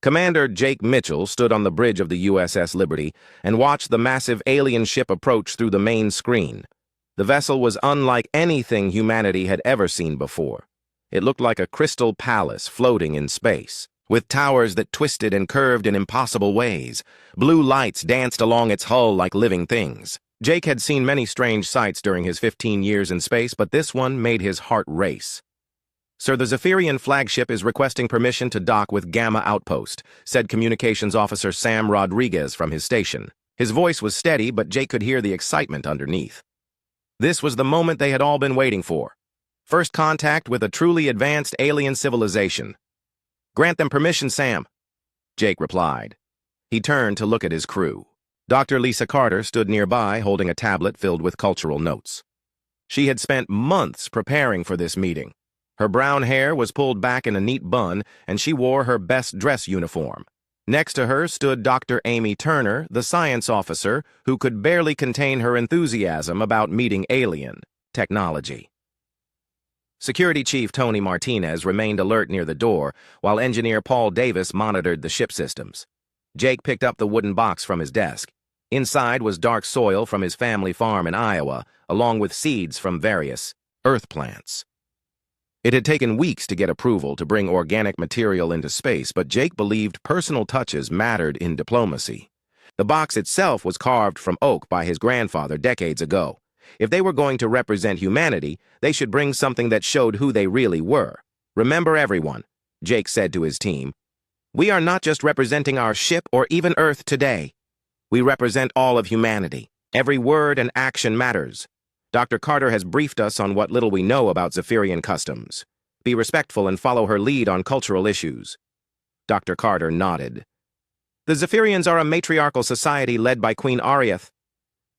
Commander Jake Mitchell stood on the bridge of the USS Liberty and watched the massive alien ship approach through the main screen. The vessel was unlike anything humanity had ever seen before. It looked like a crystal palace floating in space, with towers that twisted and curved in impossible ways. Blue lights danced along its hull like living things. Jake had seen many strange sights during his 15 years in space, but this one made his heart race. "Sir, the Zephyrian flagship is requesting permission to dock with Gamma Outpost," said Communications Officer Sam Rodriguez from his station. His voice was steady, but Jake could hear the excitement underneath. This was the moment they had all been waiting for. First contact with a truly advanced alien civilization. "Grant them permission, Sam," Jake replied. He turned to look at his crew. Dr. Lisa Carter stood nearby, holding a tablet filled with cultural notes. She had spent months preparing for this meeting. Her brown hair was pulled back in a neat bun, and she wore her best dress uniform. Next to her stood Dr. Amy Turner, the science officer, who could barely contain her enthusiasm about meeting alien technology. Security Chief Tony Martinez remained alert near the door, while Engineer Paul Davis monitored the ship systems. Jake picked up the wooden box from his desk. Inside was dark soil from his family farm in Iowa, along with seeds from various earth plants. It had taken weeks to get approval to bring organic material into space, but Jake believed personal touches mattered in diplomacy. The box itself was carved from oak by his grandfather decades ago. If they were going to represent humanity, they should bring something that showed who they really were. "Remember, everyone," Jake said to his team, "we are not just representing our ship or even Earth today. We represent all of humanity. Every word and action matters. Dr. Carter has briefed us on what little we know about Zephyrian customs. Be respectful and follow her lead on cultural issues." Dr. Carter nodded. "The Zephyrians are a matriarchal society led by Queen Ariath.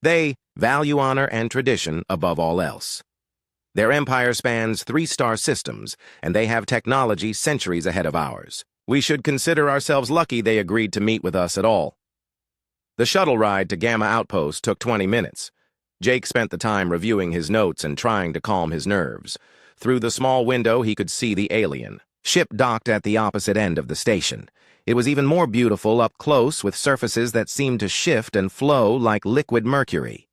They value honor and tradition above all else. Their empire spans 3-star systems, and they have technology centuries ahead of ours. We should consider ourselves lucky they agreed to meet with us at all." The shuttle ride to Gamma Outpost took 20 minutes. Jake spent the time reviewing his notes and trying to calm his nerves. Through the small window, he could see the alien ship docked at the opposite end of the station. It was even more beautiful up close, with surfaces that seemed to shift and flow like liquid mercury.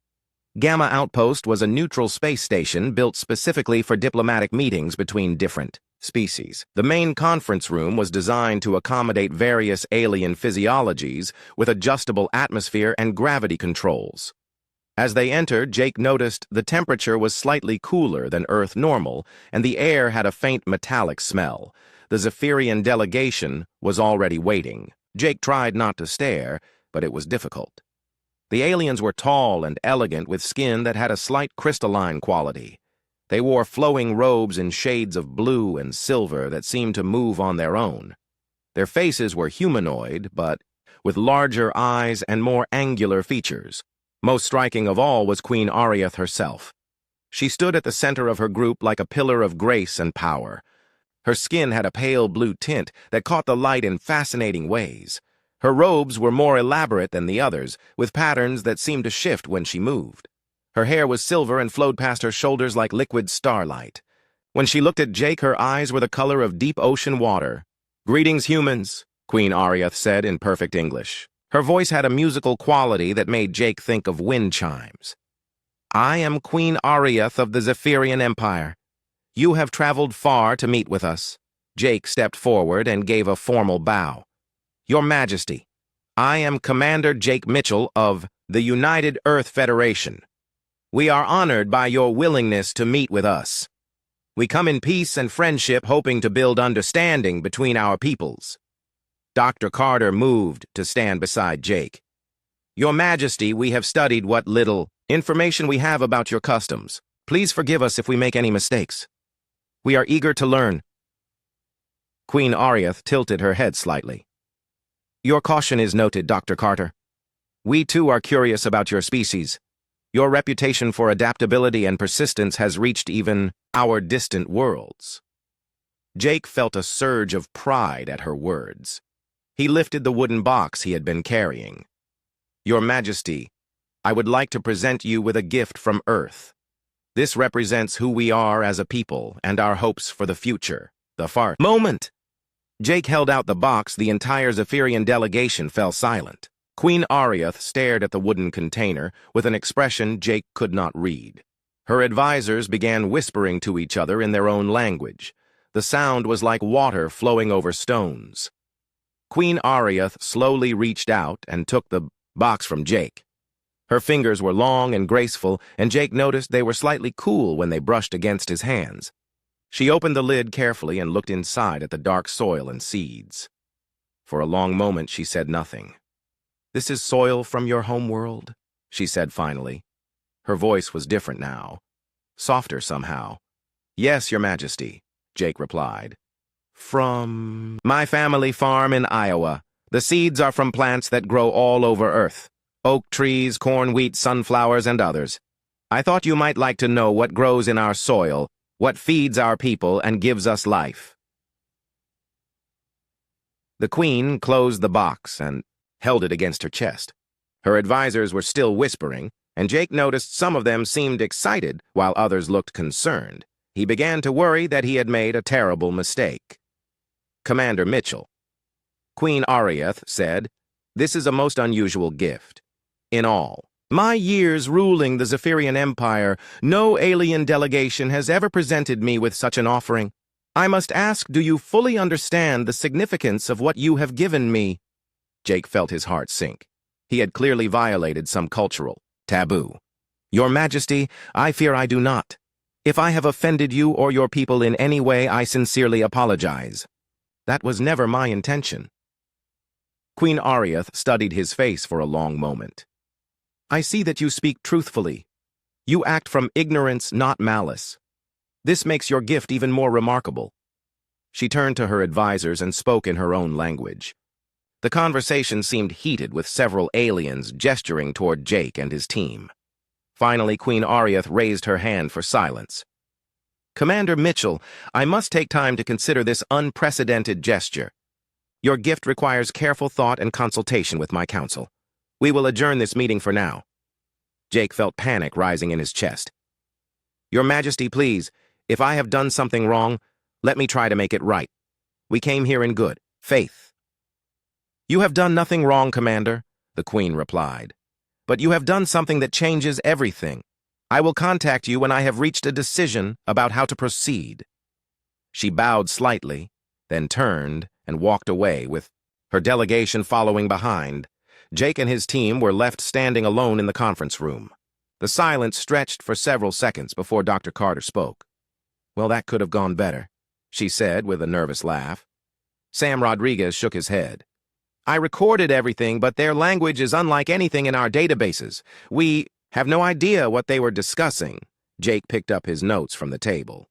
Gamma Outpost was a neutral space station built specifically for diplomatic meetings between different species. The main conference room was designed to accommodate various alien physiologies with adjustable atmosphere and gravity controls. As they entered, Jake noticed the temperature was slightly cooler than Earth normal, and the air had a faint metallic smell. The Zephyrian delegation was already waiting. Jake tried not to stare, but it was difficult. The aliens were tall and elegant, with skin that had a slight crystalline quality. They wore flowing robes in shades of blue and silver that seemed to move on their own. Their faces were humanoid, but with larger eyes and more angular features. Most striking of all was Queen Ariath herself. She stood at the center of her group like a pillar of grace and power. Her skin had a pale blue tint that caught the light in fascinating ways. Her robes were more elaborate than the others, with patterns that seemed to shift when she moved. Her hair was silver and flowed past her shoulders like liquid starlight. When she looked at Jake, her eyes were the color of deep ocean water. "Greetings, humans," Queen Ariath said in perfect English. Her voice had a musical quality that made Jake think of wind chimes. "I am Queen Ariath of the Zephyrian Empire. You have traveled far to meet with us." Jake stepped forward and gave a formal bow. "Your Majesty, I am Commander Jake Mitchell of the United Earth Federation. We are honored by your willingness to meet with us. We come in peace and friendship, hoping to build understanding between our peoples." Dr. Carter moved to stand beside Jake. "Your Majesty, we have studied what little information we have about your customs. Please forgive us if we make any mistakes. We are eager to learn." Queen Ariath tilted her head slightly. "Your caution is noted, Dr. Carter. We too are curious about your species. Your reputation for adaptability and persistence has reached even our distant worlds." Jake felt a surge of pride at her words. He lifted the wooden box he had been carrying. "Your Majesty, I would like to present you with a gift from Earth. This represents who we are as a people and our hopes for the future." The fart moment! Jake held out the box. The entire Zephyrian delegation fell silent. Queen Ariath stared at the wooden container with an expression Jake could not read. Her advisors began whispering to each other in their own language. The sound was like water flowing over stones. Queen Ariath slowly reached out and took the box from Jake. Her fingers were long and graceful, and Jake noticed they were slightly cool when they brushed against his hands. She opened the lid carefully and looked inside at the dark soil and seeds. For a long moment she said nothing. "This is soil from your homeworld," she said finally. Her voice was different now, softer somehow. "Yes, Your Majesty," Jake replied. "From my family farm in Iowa. The seeds are from plants that grow all over Earth. Oak trees, corn, wheat, sunflowers, and others. I thought you might like to know what grows in our soil, what feeds our people and gives us life." The Queen closed the box and held it against her chest. Her advisors were still whispering, and Jake noticed some of them seemed excited while others looked concerned. He began to worry that he had made a terrible mistake. Commander Mitchell. Queen Ariath said, "This is a most unusual gift. In all my years ruling the Zephyrian Empire, no alien delegation has ever presented me with such an offering. I must ask, do you fully understand the significance of what you have given me?" Jake felt his heart sink. He had clearly violated some cultural taboo. "Your Majesty, I fear I do not. If I have offended you or your people in any way, I sincerely apologize. That was never my intention." Queen Ariath studied his face for a long moment. "I see that you speak truthfully. You act from ignorance, not malice. This makes your gift even more remarkable." She turned to her advisors and spoke in her own language. The conversation seemed heated with several aliens gesturing toward Jake and his team. Finally, Queen Ariath raised her hand for silence. "Commander Mitchell, I must take time to consider this unprecedented gesture. Your gift requires careful thought and consultation with my council. We will adjourn this meeting for now." Jake felt panic rising in his chest. "Your Majesty, please, if I have done something wrong, let me try to make it right. We came here in good faith." "You have done nothing wrong, Commander," the Queen replied. "But you have done something that changes everything. I will contact you when I have reached a decision about how to proceed." She bowed slightly, then turned and walked away with her delegation following behind. Jake and his team were left standing alone in the conference room. The silence stretched for several seconds before Dr. Carter spoke. "Well, that could have gone better," she said with a nervous laugh. Sam Rodriguez shook his head. "I recorded everything, but their language is unlike anything in our databases. We have no idea what they were discussing." Jake picked up his notes from the table.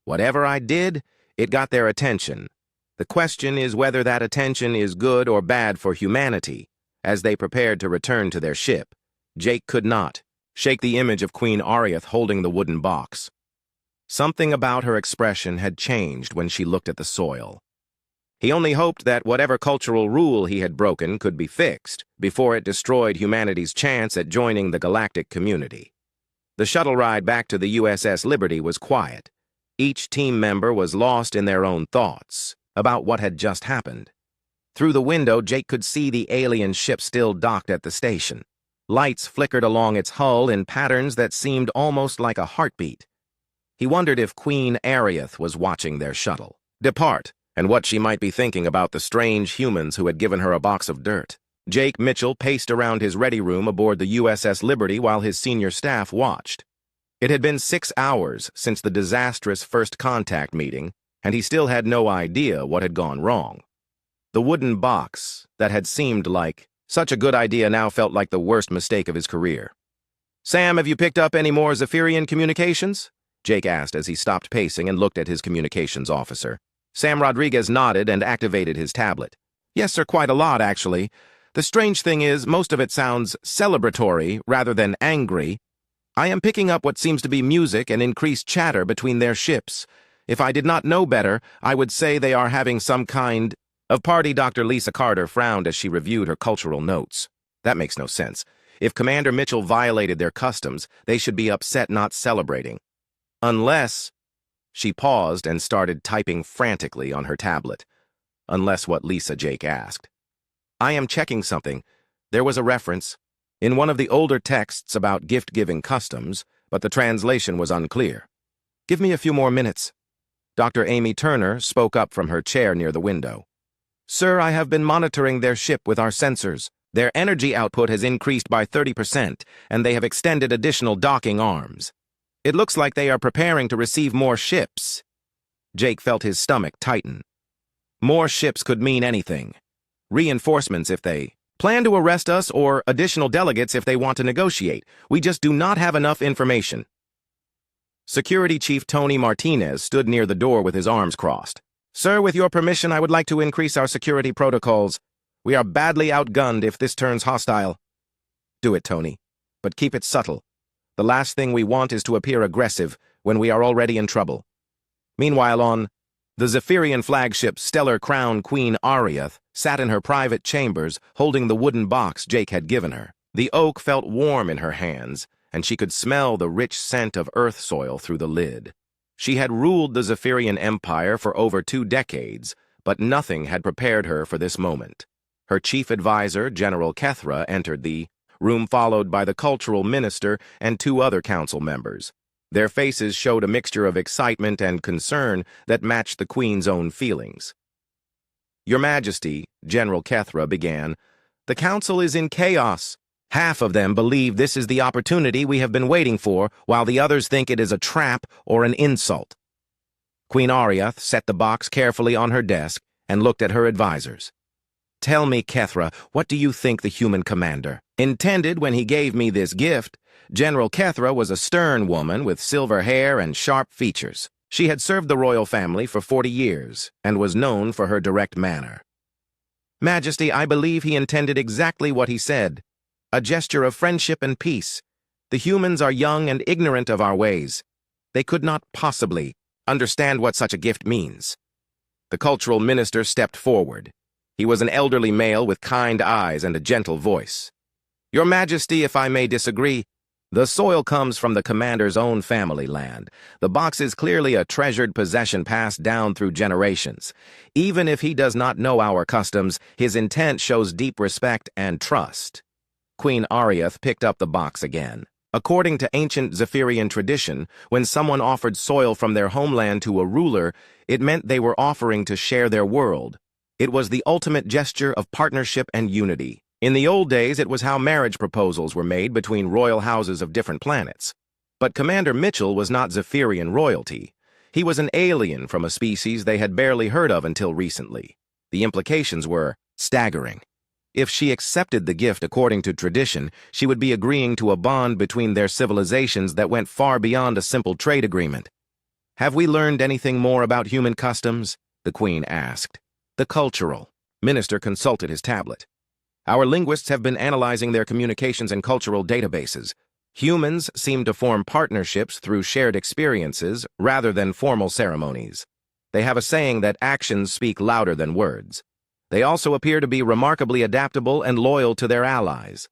"Whatever I did, it got their attention. The question is whether that attention is good or bad for humanity." As they prepared to return to their ship, Jake could not shake the image of Queen Ariath holding the wooden box. Something about her expression had changed when she looked at the soil. He only hoped that whatever cultural rule he had broken could be fixed before it destroyed humanity's chance at joining the galactic community. The shuttle ride back to the USS Liberty was quiet. Each team member was lost in their own thoughts about what had just happened. Through the window, Jake could see the alien ship still docked at the station. Lights flickered along its hull in patterns that seemed almost like a heartbeat. He wondered if Queen Ariath was watching their shuttle depart, and what she might be thinking about the strange humans who had given her a box of dirt. Jake Mitchell paced around his ready room aboard the USS Liberty while his senior staff watched. It had been 6 hours since the disastrous first contact meeting, and he still had no idea what had gone wrong. The wooden box that had seemed like such a good idea now felt like the worst mistake of his career. "Sam, have you picked up any more Zephyrian communications?" Jake asked as he stopped pacing and looked at his communications officer. Sam Rodriguez nodded and activated his tablet. "Yes, sir, quite a lot, actually. The strange thing is, most of it sounds celebratory rather than angry. I am picking up what seems to be music and increased chatter between their ships. If I did not know better, I would say they are having some kind of party." Dr. Lisa Carter frowned as she reviewed her cultural notes. "That makes no sense. If Commander Mitchell violated their customs, they should be upset, not celebrating. Unless..." She paused and started typing frantically on her tablet. unless what Lisa Jake asked. I am checking something. There was a reference in one of the older texts about gift-giving customs, but the translation was unclear. Give me a few more minutes. Dr. Amy Turner spoke up from her chair near the window. Sir, I have been monitoring their ship with our sensors. Their energy output has increased by 30%, and they have extended additional docking arms. It looks like they are preparing to receive more ships. Jake felt his stomach tighten. More ships could mean anything. Reinforcements if they plan to arrest us, or additional delegates if they want to negotiate. We just do not have enough information. Security Chief Tony Martinez stood near the door with his arms crossed. Sir, with your permission, I would like to increase our security protocols. We are badly outgunned if this turns hostile. Do it, Tony, but keep it subtle. The last thing we want is to appear aggressive when we are already in trouble. Meanwhile, on the Zephyrian flagship Stellar Crown Queen Ariath sat in her private chambers holding the wooden box Jake had given her. The oak felt warm in her hands, and she could smell the rich scent of earth soil through the lid. She had ruled the Zephyrian Empire for over 2 decades, but nothing had prepared her for this moment. Her chief advisor, General Kethra, entered the room followed by the cultural minister and 2 other council members. Their faces showed a mixture of excitement and concern that matched the Queen's own feelings. Your Majesty, General Kethra began, the Council is in chaos. Half of them believe this is the opportunity we have been waiting for, while the others think it is a trap or an insult. Queen Ariath set the box carefully on her desk and looked at her advisors. Tell me, Kethra, what do you think the human commander intended when he gave me this gift? General Kethra was a stern woman with silver hair and sharp features. She had served the royal family for 40 years and was known for her direct manner. Majesty, I believe he intended exactly what he said. A gesture of friendship and peace. The humans are young and ignorant of our ways. They could not possibly understand what such a gift means. The cultural minister stepped forward. He was an elderly male with kind eyes and a gentle voice. Your Majesty, if I may disagree, the soil comes from the commander's own family land. The box is clearly a treasured possession passed down through generations. Even if he does not know our customs, his intent shows deep respect and trust. Queen Ariath picked up the box again. According to ancient Zephyrian tradition, when someone offered soil from their homeland to a ruler, it meant they were offering to share their world. It was the ultimate gesture of partnership and unity. In the old days, it was how marriage proposals were made between royal houses of different planets. But Commander Mitchell was not Zephyrian royalty. He was an alien from a species they had barely heard of until recently. The implications were staggering. If she accepted the gift according to tradition, she would be agreeing to a bond between their civilizations that went far beyond a simple trade agreement. Have we learned anything more about human customs? The Queen asked. The cultural minister consulted his tablet. Our linguists have been analyzing their communications and cultural databases. Humans seem to form partnerships through shared experiences rather than formal ceremonies. They have a saying that actions speak louder than words. They also appear to be remarkably adaptable and loyal to their allies.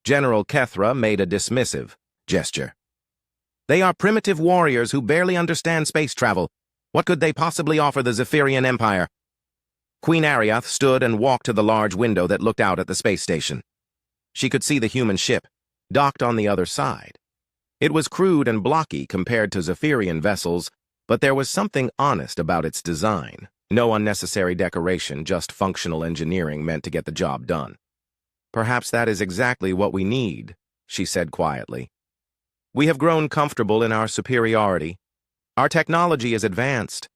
General Kethra made a dismissive gesture. They are primitive warriors who barely understand space travel. What could they possibly offer the Zephyrian Empire? Queen Ariath stood and walked to the large window that looked out at the space station. She could see the human ship, docked on the other side. It was crude and blocky compared to Zephyrian vessels, but there was something honest about its design. No unnecessary decoration, just functional engineering meant to get the job done. Perhaps that is exactly what we need, she said quietly. We have grown comfortable in our superiority. Our technology is advanced.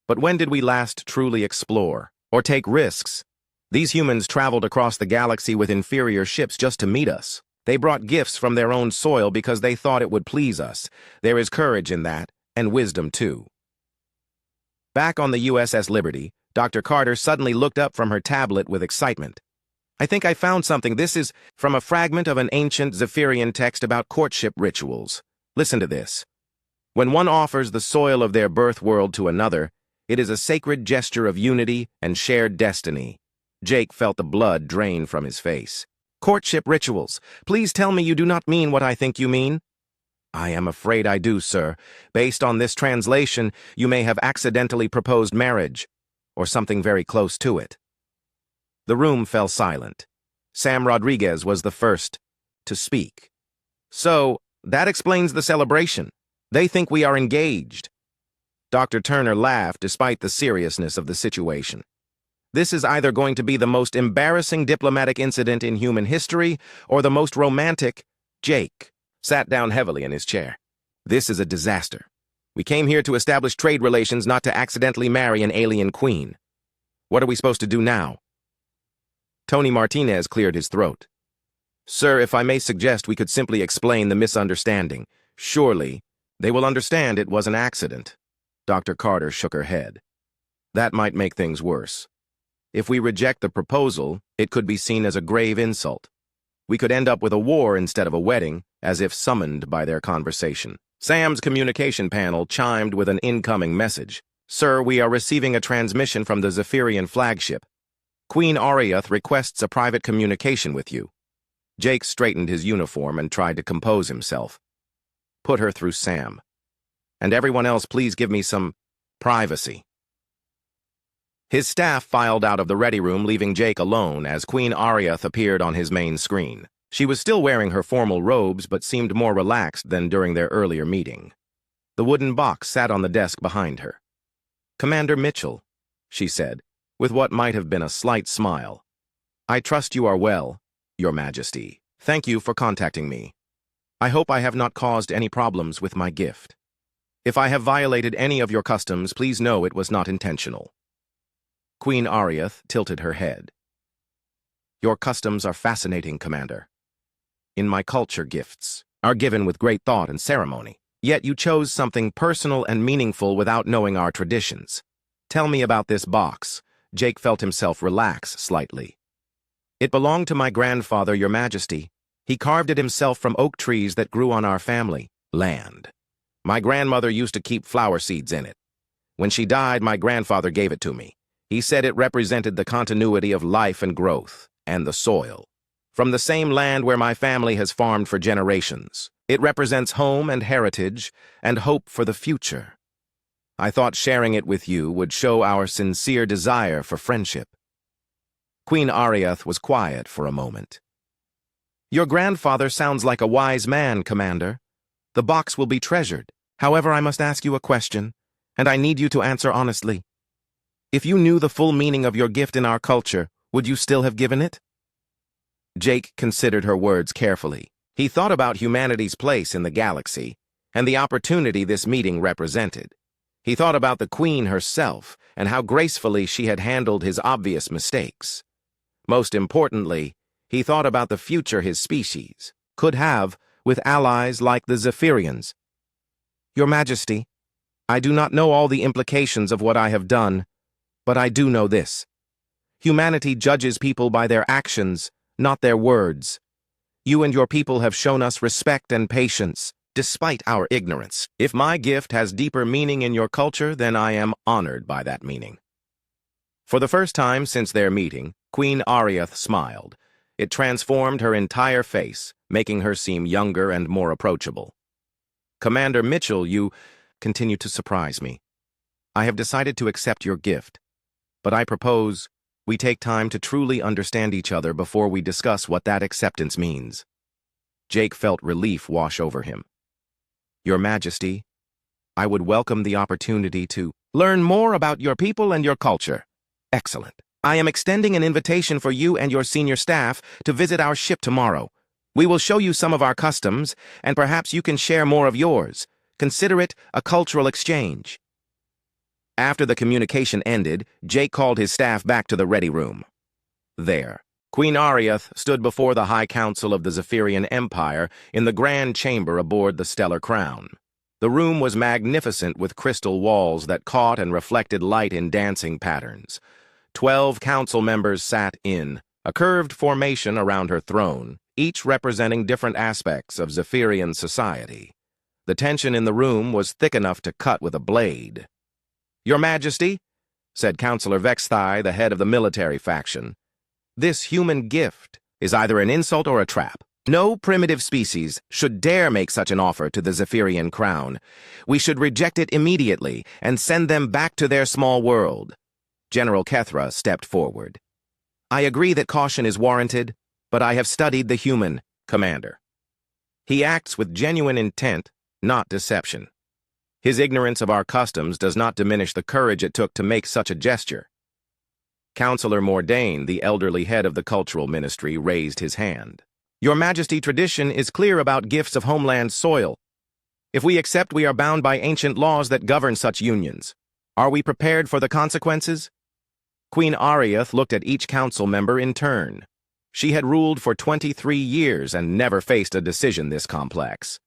But when did we last truly explore or take risks? These humans traveled across the galaxy with inferior ships just to meet us. They brought gifts from their own soil because they thought it would please us. There is courage in that, and wisdom too. Back on the USS Liberty, Dr. Carter suddenly looked up from her tablet with excitement. I think I found something. This is from a fragment of an ancient Zephyrian text about courtship rituals. Listen to this. When one offers the soil of their birth world to another, it is a sacred gesture of unity and shared destiny. Jake felt the blood drain from his face. Courtship rituals. Please tell me you do not mean what I think you mean. I am afraid I do, sir. Based on this translation, you may have accidentally proposed marriage. or something very close to it. The room fell silent. Sam Rodriguez was the first to speak. So, that explains the celebration. They think we are engaged. Dr. Turner laughed despite the seriousness of the situation. This is either going to be the most embarrassing diplomatic incident in human history or the most romantic. Jake sat down heavily in his chair. This is a disaster. We came here to establish trade relations, not to accidentally marry an alien queen. What are we supposed to do now? Tony Martinez cleared his throat. Sir, if I may suggest, we could simply explain the misunderstanding. Surely, they will understand it was an accident. Dr. Carter shook her head. That might make things worse. If we reject the proposal, it could be seen as a grave insult. We could end up with a war instead of a wedding, as if summoned by their conversation. Sam's communication panel chimed with an incoming message. Sir, we are receiving a transmission from the Zephyrian flagship. Queen Ariath requests a private communication with you. Jake straightened his uniform and tried to compose himself. Put her through Sam. And everyone else, please give me some privacy. His staff filed out of the ready room, leaving Jake alone as Queen Ariath appeared on his main screen. She was still wearing her formal robes, but seemed more relaxed than during their earlier meeting. The wooden box sat on the desk behind her. Commander Mitchell, she said, with what might have been a slight smile. I trust you are well, Your Majesty. Thank you for contacting me. I hope I have not caused any problems with my gift. If I have violated any of your customs, please know it was not intentional. Queen Ariath tilted her head. Your customs are fascinating, Commander. In my culture, gifts are given with great thought and ceremony. Yet you chose something personal and meaningful without knowing our traditions. Tell me about this box. Jake felt himself relax slightly. It belonged to my grandfather, Your Majesty. He carved it himself from oak trees that grew on our family land. My grandmother used to keep flower seeds in it. When she died, my grandfather gave it to me. He said it represented the continuity of life and growth, and the soil. From the same land where my family has farmed for generations. It represents home and heritage, and hope for the future. I thought sharing it with you would show our sincere desire for friendship. Queen Ariath was quiet for a moment. Your grandfather sounds like a wise man, Commander. The box will be treasured. However, I must ask you a question, and I need you to answer honestly. If you knew the full meaning of your gift in our culture, would you still have given it? Jake considered her words carefully. He thought about humanity's place in the galaxy and the opportunity this meeting represented. He thought about the Queen herself and how gracefully she had handled his obvious mistakes. Most importantly, he thought about the future his species could have with allies like the Zephyrians. Your Majesty, I do not know all the implications of what I have done, but I do know this. Humanity judges people by their actions, not their words. You and your people have shown us respect and patience, despite our ignorance. If my gift has deeper meaning in your culture, then I am honored by that meaning. For the first time since their meeting, Queen Ariath smiled. It transformed her entire face, making her seem younger and more approachable. Commander Mitchell, you continue to surprise me. I have decided to accept your gift, but I propose we take time to truly understand each other before we discuss what that acceptance means. Jake felt relief wash over him. Your Majesty, I would welcome the opportunity to learn more about your people and your culture. Excellent. I am extending an invitation for you and your senior staff to visit our ship tomorrow. We will show you some of our customs, and perhaps you can share more of yours. Consider it a cultural exchange. After the communication ended, Jake called his staff back to the ready room. There, Queen Ariath stood before the High Council of the Zephyrian Empire in the grand chamber aboard the Stellar Crown. The room was magnificent with crystal walls that caught and reflected light in dancing patterns. 12 council members sat in a curved formation around her throne, each representing different aspects of Zephyrian society. The tension in the room was thick enough to cut with a blade. Your Majesty, said Councillor Vexthai, the head of the military faction, this human gift is either an insult or a trap. No primitive species should dare make such an offer to the Zephyrian crown. We should reject it immediately and send them back to their small world. General Kethra stepped forward. I agree that caution is warranted, but I have studied the human, Commander. He acts with genuine intent, not deception. His ignorance of our customs does not diminish the courage it took to make such a gesture. Counselor Mordain, the elderly head of the cultural ministry, raised his hand. Your Majesty, tradition is clear about gifts of homeland soil. If we accept, we are bound by ancient laws that govern such unions. Are we prepared for the consequences? Queen Ariath looked at each council member in turn. She had ruled for 23 years and never faced a decision this complex.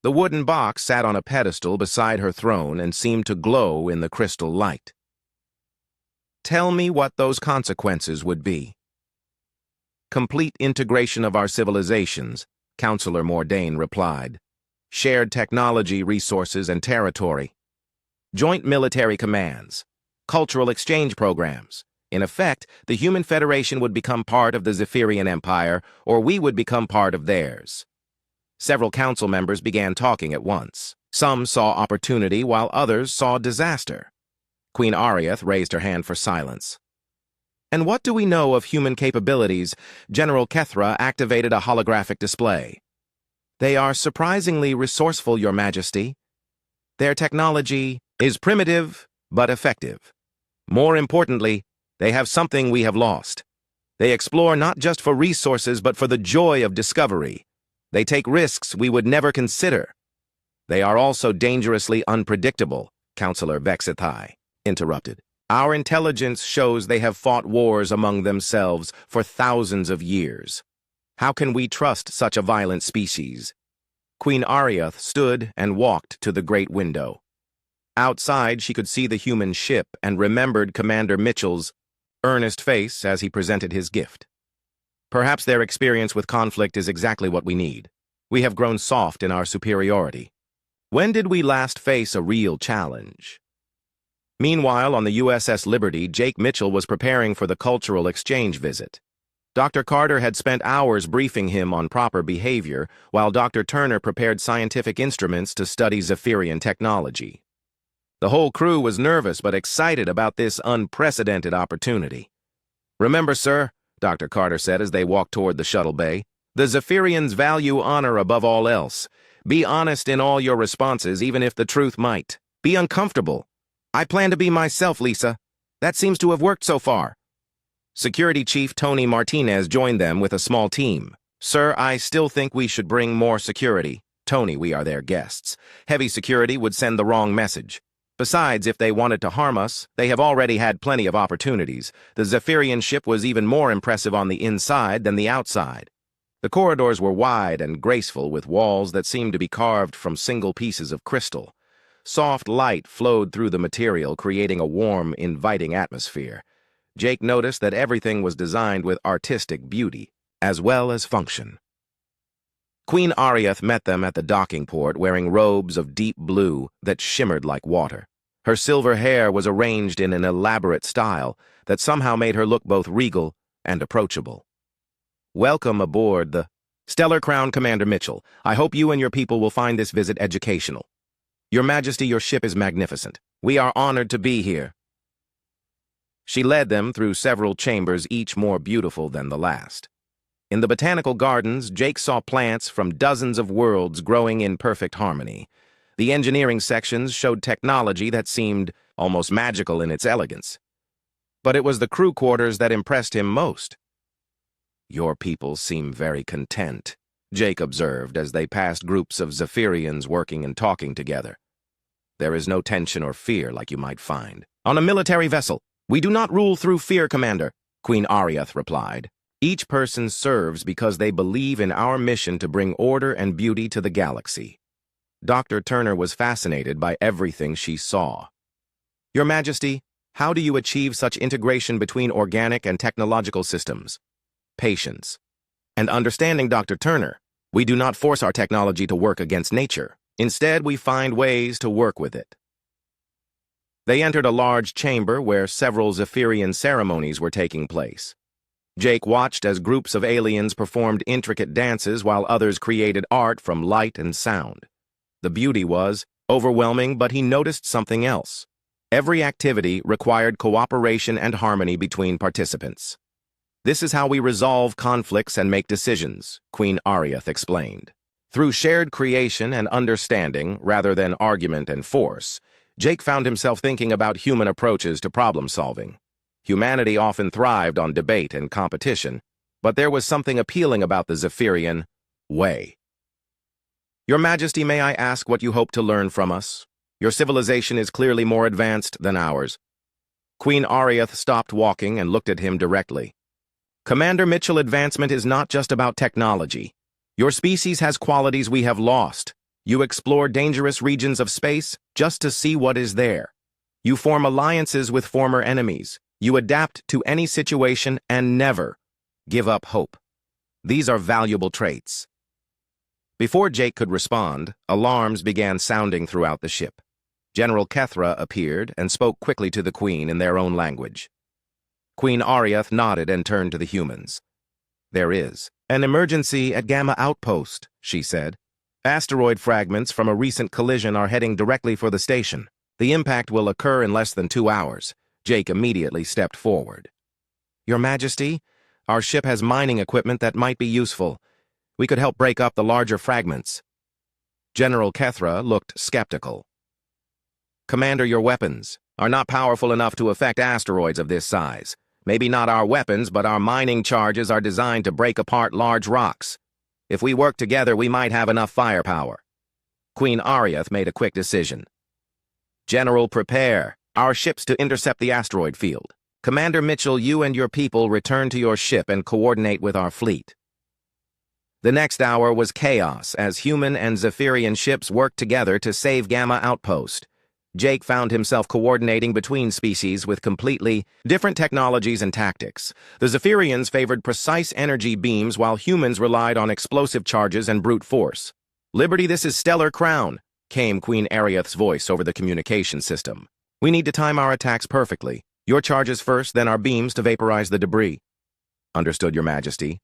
The wooden box sat on a pedestal beside her throne and seemed to glow in the crystal light. Tell me what those consequences would be. Complete integration of our civilizations, Counselor Mordain replied. Shared technology, resources, and territory. Joint military commands. Cultural exchange programs. In effect, the Human Federation would become part of the Zephyrian Empire, or we would become part of theirs. Several council members began talking at once. Some saw opportunity, while others saw disaster. Queen Ariath raised her hand for silence. And what do we know of human capabilities? General Kethra activated a holographic display. They are surprisingly resourceful, Your Majesty. Their technology is primitive, but effective. More importantly, they have something we have lost. They explore not just for resources, but for the joy of discovery. They take risks we would never consider. They are also dangerously unpredictable, Counselor Vexithai interrupted. Our intelligence shows they have fought wars among themselves for thousands of years. How can we trust such a violent species? Queen Ariath stood and walked to the great window. Outside, she could see the human ship and remembered Commander Mitchell's earnest face as he presented his gift. Perhaps their experience with conflict is exactly what we need. We have grown soft in our superiority. When did we last face a real challenge? Meanwhile, on the USS Liberty, Jake Mitchell was preparing for the cultural exchange visit. Dr. Carter had spent hours briefing him on proper behavior, while Dr. Turner prepared scientific instruments to study Zephyrian technology. The whole crew was nervous but excited about this unprecedented opportunity. Remember, sir, Dr. Carter said as they walked toward the shuttle bay, the Zephyrians value honor above all else. Be honest in all your responses, even if the truth might be uncomfortable. I plan to be myself, Lisa. That seems to have worked so far. Security Chief Tony Martinez joined them with a small team. Sir, I still think we should bring more security. Tony, we are their guests. Heavy security would send the wrong message. Besides, if they wanted to harm us, they have already had plenty of opportunities. The Zephyrian ship was even more impressive on the inside than the outside. The corridors were wide and graceful, with walls that seemed to be carved from single pieces of crystal. Soft light flowed through the material, creating a warm, inviting atmosphere. Jake noticed that everything was designed with artistic beauty, as well as function. Queen Ariath met them at the docking port, wearing robes of deep blue that shimmered like water. Her silver hair was arranged in an elaborate style that somehow made her look both regal and approachable. Welcome aboard the Stellar Crown, Commander Mitchell. I hope you and your people will find this visit educational. Your Majesty, your ship is magnificent. We are honored to be here. She led them through several chambers, each more beautiful than the last. In the botanical gardens, Jake saw plants from dozens of worlds growing in perfect harmony. The engineering sections showed technology that seemed almost magical in its elegance. But it was the crew quarters that impressed him most. Your people seem very content, Jake observed as they passed groups of Zephyrians working and talking together. There is no tension or fear like you might find on a military vessel. We do not rule through fear, Commander, Queen Ariath replied. Each person serves because they believe in our mission to bring order and beauty to the galaxy. Dr. Turner was fascinated by everything she saw. Your Majesty, how do you achieve such integration between organic and technological systems? Patience. And understanding, Dr. Turner, we do not force our technology to work against nature. Instead, we find ways to work with it. They entered a large chamber where several Zephyrian ceremonies were taking place. Jake watched as groups of aliens performed intricate dances while others created art from light and sound. The beauty was overwhelming, but he noticed something else. Every activity required cooperation and harmony between participants. This is how we resolve conflicts and make decisions, Queen Ariath explained. Through shared creation and understanding, rather than argument and force, Jake found himself thinking about human approaches to problem-solving. Humanity often thrived on debate and competition, but there was something appealing about the Zephyrian way. Your Majesty, may I ask what you hope to learn from us? Your civilization is clearly more advanced than ours. Queen Ariath stopped walking and looked at him directly. Commander Mitchell, advancement is not just about technology. Your species has qualities we have lost. You explore dangerous regions of space just to see what is there. You form alliances with former enemies. You adapt to any situation and never give up hope. These are valuable traits. Before Jake could respond, alarms began sounding throughout the ship. General Kethra appeared and spoke quickly to the Queen in their own language. Queen Ariath nodded and turned to the humans. There is an emergency at Gamma Outpost, she said. Asteroid fragments from a recent collision are heading directly for the station. The impact will occur in less than 2 hours. Jake immediately stepped forward. Your Majesty, our ship has mining equipment that might be useful. We could help break up the larger fragments. General Kethra looked skeptical. Commander, your weapons are not powerful enough to affect asteroids of this size. Maybe not our weapons, but our mining charges are designed to break apart large rocks. If we work together, we might have enough firepower. Queen Ariath made a quick decision. General, prepare our ships to intercept the asteroid field. Commander Mitchell, you and your people return to your ship and coordinate with our fleet. The next hour was chaos as human and Zephyrian ships worked together to save Gamma Outpost. Jake found himself coordinating between species with completely different technologies and tactics. The Zephyrians favored precise energy beams while humans relied on explosive charges and brute force. Liberty, this is Stellar Crown, came Queen Ariath's voice over the communication system. We need to time our attacks perfectly. Your charges first, then our beams to vaporize the debris. Understood, Your Majesty.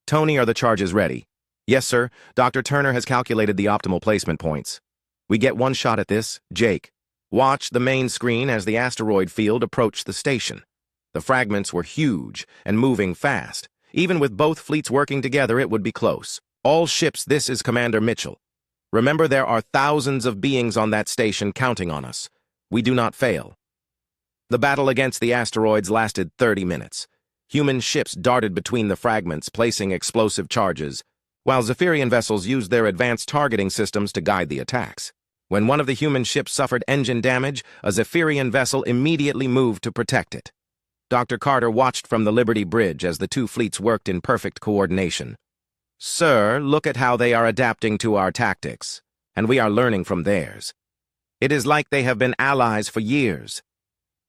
Tony, are the charges ready? Yes, sir. Dr. Turner has calculated the optimal placement points. We get one shot at this. Jake, watch the main screen as the asteroid field approached the station. The fragments were huge and moving fast. Even with both fleets working together, it would be close. All ships, this is Commander Mitchell. Remember, there are thousands of beings on that station counting on us. We do not fail. The battle against the asteroids lasted 30 minutes. Human ships darted between the fragments, placing explosive charges, while Zephyrian vessels used their advanced targeting systems to guide the attacks. When one of the human ships suffered engine damage, a Zephyrian vessel immediately moved to protect it. Dr. Carter watched from the Liberty Bridge as the two fleets worked in perfect coordination. Sir, look at how they are adapting to our tactics, and we are learning from theirs. It is like they have been allies for years.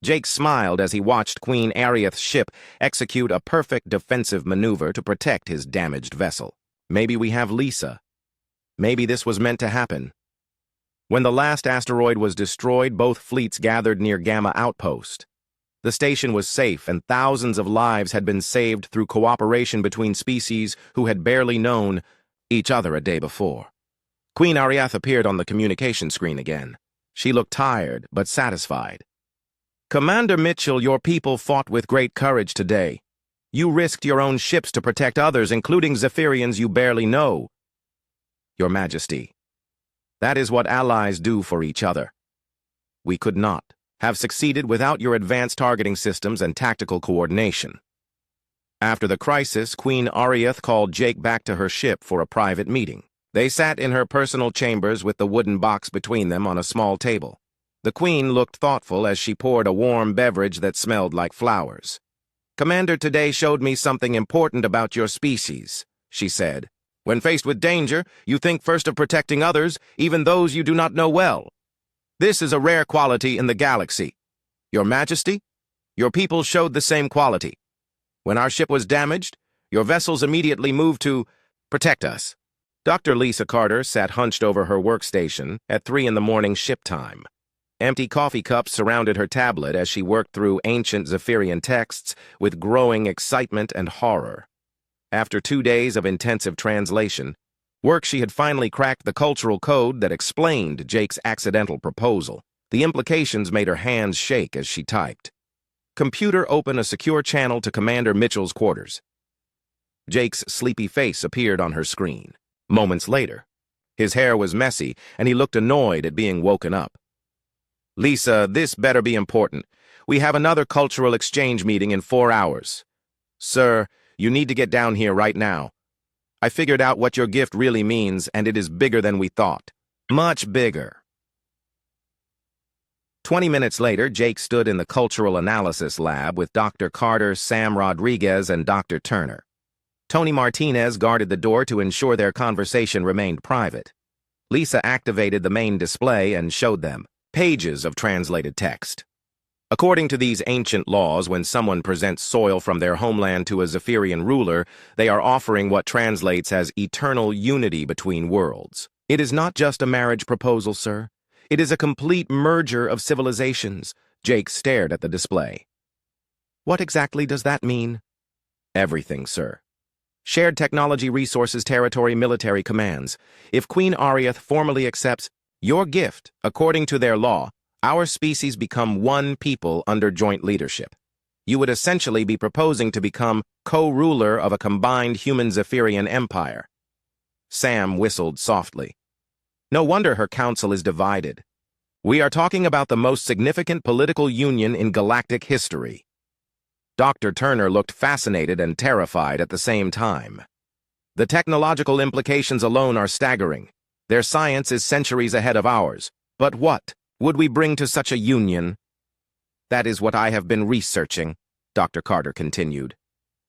Jake smiled as he watched Queen Ariath's ship execute a perfect defensive maneuver to protect his damaged vessel. Maybe we have Lisa. Maybe this was meant to happen. When the last asteroid was destroyed, both fleets gathered near Gamma Outpost. The station was safe, and thousands of lives had been saved through cooperation between species who had barely known each other a day before. Queen Ariath appeared on the communication screen again. She looked tired, but satisfied. Commander Mitchell, your people fought with great courage today. You risked your own ships to protect others, including Zephyrians you barely know. Your Majesty, that is what allies do for each other. We could not have succeeded without your advanced targeting systems and tactical coordination. After the crisis, Queen Ariath called Jake back to her ship for a private meeting. They sat in her personal chambers with the wooden box between them on a small table. The Queen looked thoughtful as she poured a warm beverage that smelled like flowers. Commander today showed me something important about your species, she said. When faced with danger, you think first of protecting others, even those you do not know well. This is a rare quality in the galaxy. Your Majesty, your people showed the same quality. When our ship was damaged, your vessels immediately moved to protect us. Dr. Lisa Carter sat hunched over her workstation at 3 a.m. ship time. Empty coffee cups surrounded her tablet as she worked through ancient Zephyrian texts with growing excitement and horror. After 2 days of intensive translation, she had finally cracked the cultural code that explained Jake's accidental proposal. The implications made her hands shake as she typed. Computer, open a secure channel to Commander Mitchell's quarters. Jake's sleepy face appeared on her screen. Moments later, his hair was messy, and he looked annoyed at being woken up. Lisa, this better be important. We have another cultural exchange meeting in 4 hours. Sir, you need to get down here right now. I figured out what your gift really means, and it is bigger than we thought. Much bigger. 20 minutes later, Jake stood in the Cultural Analysis Lab with Dr. Carter, Sam Rodriguez, and Dr. Turner. Tony Martinez guarded the door to ensure their conversation remained private. Lisa activated the main display and showed them pages of translated text. According to these ancient laws, when someone presents soil from their homeland to a Zephyrian ruler, they are offering what translates as eternal unity between worlds. It is not just a marriage proposal, sir. It is a complete merger of civilizations. Jake stared at the display. What exactly does that mean? Everything, sir. Shared technology, resources, territory, military commands. If Queen Ariath formally accepts your gift, according to their law, our species become one people under joint leadership. You would essentially be proposing to become co-ruler of a combined human Zephyrian empire. Sam whistled softly. No wonder her council is divided. We are talking about the most significant political union in galactic history. Dr. Turner looked fascinated and terrified at the same time. The technological implications alone are staggering. Their science is centuries ahead of ours. But what would we bring to such a union? That is what I have been researching, Dr. Carter continued.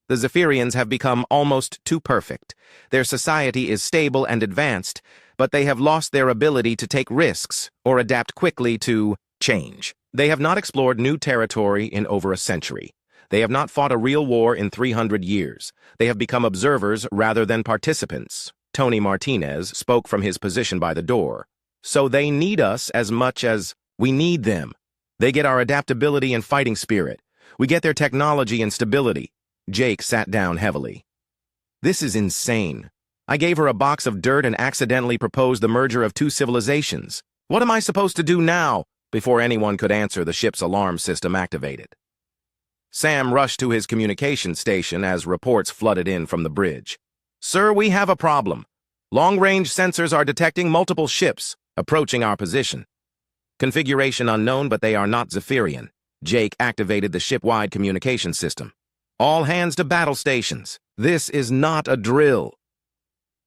The Zephyrians have become almost too perfect. Their society is stable and advanced, but they have lost their ability to take risks or adapt quickly to change. They have not explored new territory in over a century. They have not fought a real war in 300 years. They have become observers rather than participants. Tony Martinez spoke from his position by the door. So they need us as much as we need them. They get our adaptability and fighting spirit. We get their technology and stability. Jake sat down heavily. This is insane. I gave her a box of dirt and accidentally proposed the merger of two civilizations. What am I supposed to do now? Before anyone could answer, the ship's alarm system activated. Sam rushed to his communication station as reports flooded in from the bridge. Sir, we have a problem. Long-range sensors are detecting multiple ships approaching our position. Configuration unknown, but they are not Zephyrian. Jake activated the ship-wide communication system. All hands to battle stations. This is not a drill.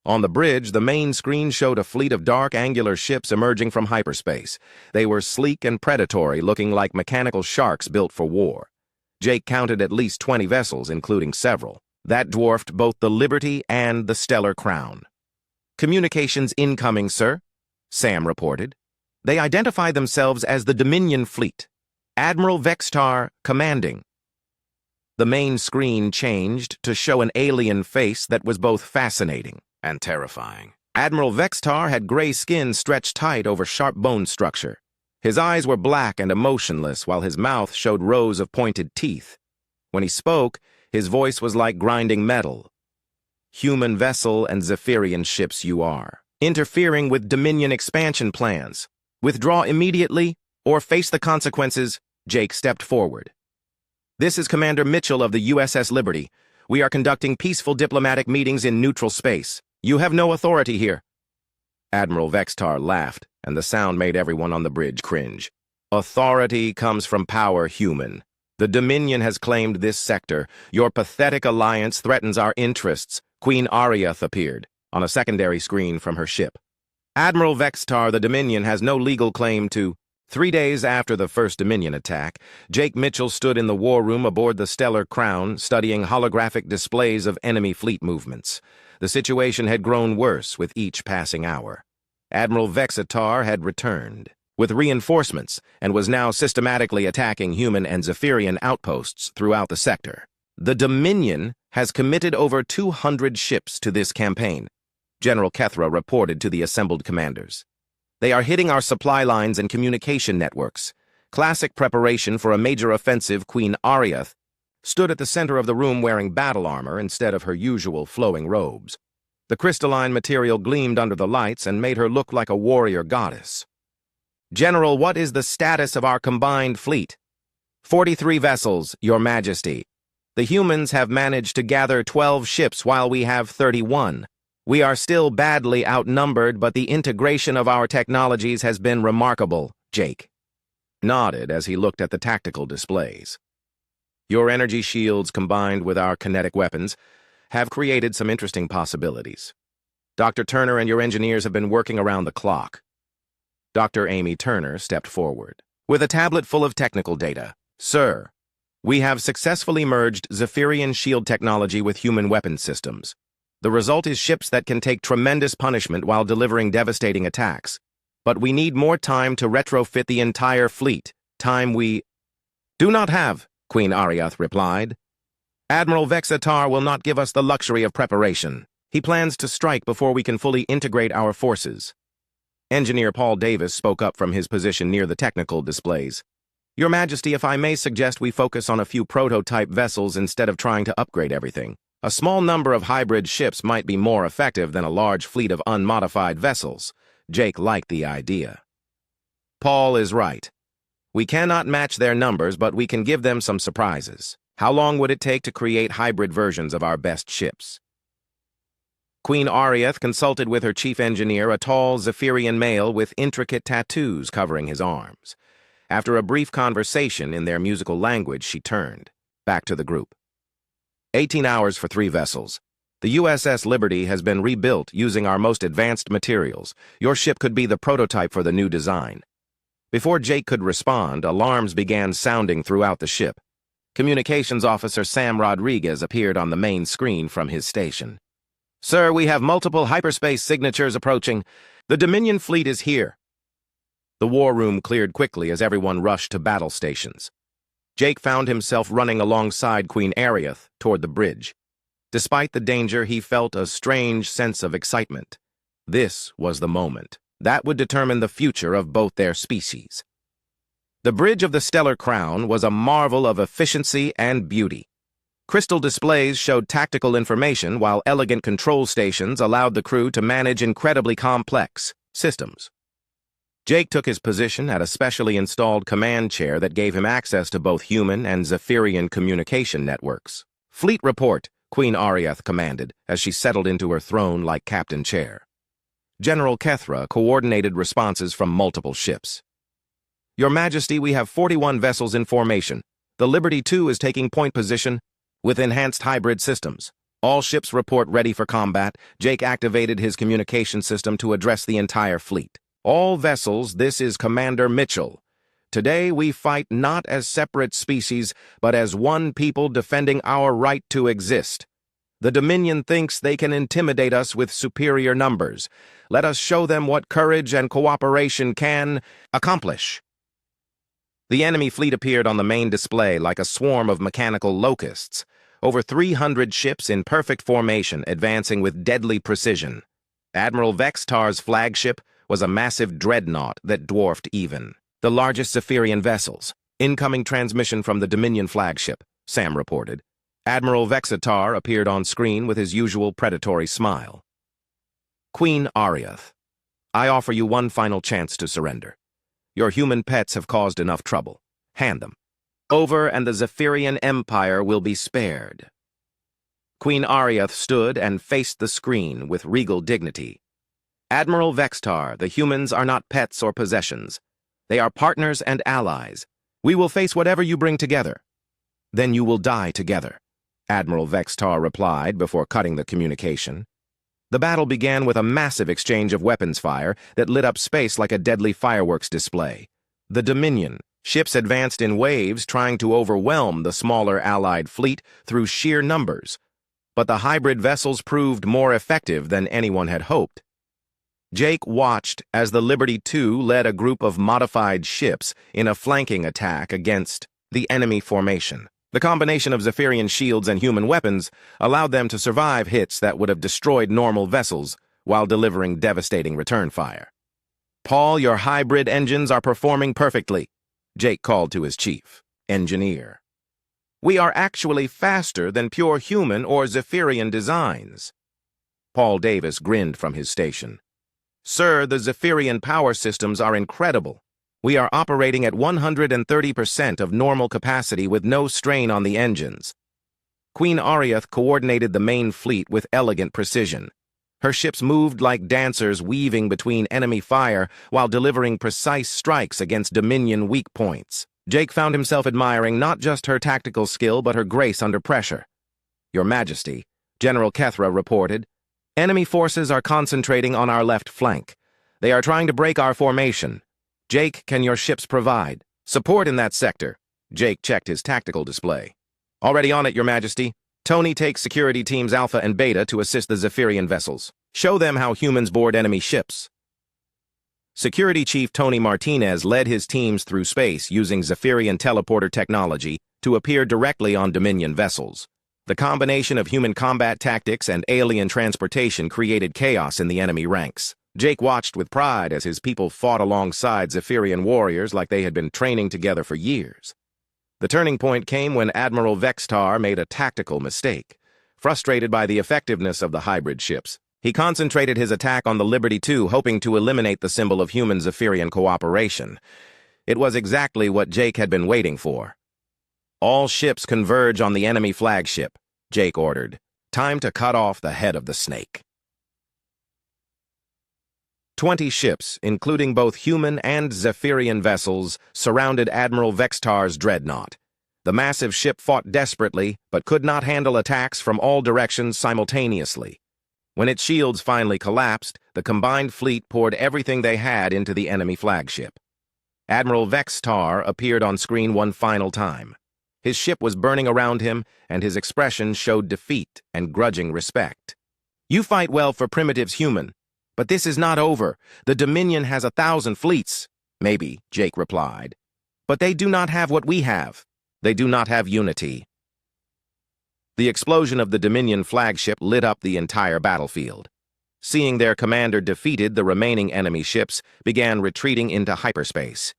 On the bridge, the main screen showed a fleet of dark, angular ships emerging from hyperspace. They were sleek and predatory, looking like mechanical sharks built for war. Jake counted at least 20 vessels, including several. That dwarfed both the Liberty and the Stellar Crown. Communications incoming, sir, Sam reported. They identified themselves as the Dominion Fleet. Admiral Vextar commanding. The main screen changed to show an alien face that was both fascinating and terrifying. Admiral Vextar had gray skin stretched tight over sharp bone structure. His eyes were black and emotionless, while his mouth showed rows of pointed teeth. When he spoke, his voice was like grinding metal. Human vessel and Zephyrian ships you are, interfering with Dominion expansion plans. Withdraw immediately or face the consequences. Jake stepped forward. This is Commander Mitchell of the USS Liberty. We are conducting peaceful diplomatic meetings in neutral space. You have no authority here. Admiral Vextar laughed, and the sound made everyone on the bridge cringe. Authority comes from power, human. The Dominion has claimed this sector. Your pathetic alliance threatens our interests. Queen Ariath appeared on a secondary screen from her ship. Admiral Vextar, the Dominion has no legal claim to... 3 days after the first Dominion attack, Jake Mitchell stood in the war room aboard the Stellar Crown, studying holographic displays of enemy fleet movements. The situation had grown worse with each passing hour. Admiral Vextar had returned with reinforcements and was now systematically attacking human and Zephyrian outposts throughout the sector. The Dominion has committed over 200 ships to this campaign, General Kethra reported to the assembled commanders. They are hitting our supply lines and communication networks. Classic preparation for a major offensive. Queen Ariath stood at the center of the room wearing battle armor instead of her usual flowing robes. The crystalline material gleamed under the lights and made her look like a warrior goddess. General, what is the status of our combined fleet? 43 vessels, Your Majesty. The humans have managed to gather 12 ships while we have 31. We are still badly outnumbered, but the integration of our technologies has been remarkable, Jake nodded as he looked at the tactical displays. Your energy shields combined with our kinetic weapons have created some interesting possibilities. Dr. Turner and your engineers have been working around the clock. Dr. Amy Turner stepped forward with a tablet full of technical data. Sir, we have successfully merged Zephyrian shield technology with human weapon systems. The result is ships that can take tremendous punishment while delivering devastating attacks. But we need more time to retrofit the entire fleet, time we do not have, Queen Ariath replied. Admiral Vexatar will not give us the luxury of preparation. He plans to strike before we can fully integrate our forces. Engineer Paul Davis spoke up from his position near the technical displays. Your Majesty, if I may suggest we focus on a few prototype vessels instead of trying to upgrade everything. A small number of hybrid ships might be more effective than a large fleet of unmodified vessels. Jake liked the idea. Paul is right. We cannot match their numbers, but we can give them some surprises. How long would it take to create hybrid versions of our best ships? Queen Ariath consulted with her chief engineer, a tall Zephyrian male with intricate tattoos covering his arms. After a brief conversation in their musical language, she turned back to the group. 18 hours for 3 vessels. The USS Liberty has been rebuilt using our most advanced materials. Your ship could be the prototype for the new design. Before Jake could respond, alarms began sounding throughout the ship. Communications Officer Sam Rodriguez appeared on the main screen from his station. Sir, we have multiple hyperspace signatures approaching. The Dominion fleet is here. The war room cleared quickly as everyone rushed to battle stations. Jake found himself running alongside Queen Ariath toward the bridge. Despite the danger, he felt a strange sense of excitement. This was the moment that would determine the future of both their species. The bridge of the Stellar Crown was a marvel of efficiency and beauty. Crystal displays showed tactical information, while elegant control stations allowed the crew to manage incredibly complex systems. Jake took his position at a specially installed command chair that gave him access to both human and Zephyrian communication networks. Fleet report, Queen Ariath commanded as she settled into her throne-like captain chair. General Kethra coordinated responses from multiple ships. Your Majesty, we have 41 vessels in formation. The Liberty II is taking point position with enhanced hybrid systems. All ships report ready for combat. Jake activated his communication system to address the entire fleet. All vessels, this is Commander Mitchell. Today we fight not as separate species, but as one people defending our right to exist. The Dominion thinks they can intimidate us with superior numbers. Let us show them what courage and cooperation can accomplish. The enemy fleet appeared on the main display like a swarm of mechanical locusts. Over 300 ships in perfect formation, advancing with deadly precision. Admiral Vextar's flagship was a massive dreadnought that dwarfed even the largest Zephyrian vessels. Incoming transmission from the Dominion flagship, Sam reported. Admiral Vexatar appeared on screen with his usual predatory smile. Queen Ariath, I offer you one final chance to surrender. Your human pets have caused enough trouble. Hand them over and the Zephyrian Empire will be spared. Queen Ariath stood and faced the screen with regal dignity. Admiral Vextar, the humans are not pets or possessions. They are partners and allies. We will face whatever you bring together. Then you will die together, Admiral Vextar replied before cutting the communication. The battle began with a massive exchange of weapons fire that lit up space like a deadly fireworks display. The Dominion ships advanced in waves, trying to overwhelm the smaller Allied fleet through sheer numbers. But the hybrid vessels proved more effective than anyone had hoped. Jake watched as the Liberty II led a group of modified ships in a flanking attack against the enemy formation. The combination of Zephyrian shields and human weapons allowed them to survive hits that would have destroyed normal vessels while delivering devastating return fire. Paul, your hybrid engines are performing perfectly, Jake called to his chief engineer. We are actually faster than pure human or Zephyrian designs. Paul Davis grinned from his station. Sir, the Zephyrian power systems are incredible. We are operating at 130% of normal capacity with no strain on the engines. Queen Ariath coordinated the main fleet with elegant precision. Her ships moved like dancers weaving between enemy fire while delivering precise strikes against Dominion weak points. Jake found himself admiring not just her tactical skill but her grace under pressure. "Your Majesty," General Kethra reported, "enemy forces are concentrating on our left flank. They are trying to break our formation. Jake, can your ships provide support in that sector?" Jake checked his tactical display. "Already on it, Your Majesty. Tony takes security teams Alpha and Beta to assist the Zephyrian vessels. Show them how humans board enemy ships." Security Chief Tony Martinez led his teams through space using Zephyrian teleporter technology to appear directly on Dominion vessels. The combination of human combat tactics and alien transportation created chaos in the enemy ranks. Jake watched with pride as his people fought alongside Zephyrian warriors like they had been training together for years. The turning point came when Admiral Vextar made a tactical mistake. Frustrated by the effectiveness of the hybrid ships, he concentrated his attack on the Liberty II, hoping to eliminate the symbol of human-Zephyrian cooperation. It was exactly what Jake had been waiting for. "All ships converge on the enemy flagship," Jake ordered. "Time to cut off the head of the snake." 20 ships, including both human and Zephyrian vessels, surrounded Admiral Vextar's dreadnought. The massive ship fought desperately, but could not handle attacks from all directions simultaneously. When its shields finally collapsed, the combined fleet poured everything they had into the enemy flagship. Admiral Vextar appeared on screen one final time. His ship was burning around him, and his expression showed defeat and grudging respect. "You fight well for primitives, human. But this is not over. The Dominion has 1,000 fleets." "Maybe," Jake replied. "But they do not have what we have. They do not have unity." The explosion of the Dominion flagship lit up the entire battlefield. Seeing their commander defeated, the remaining enemy ships began retreating into hyperspace.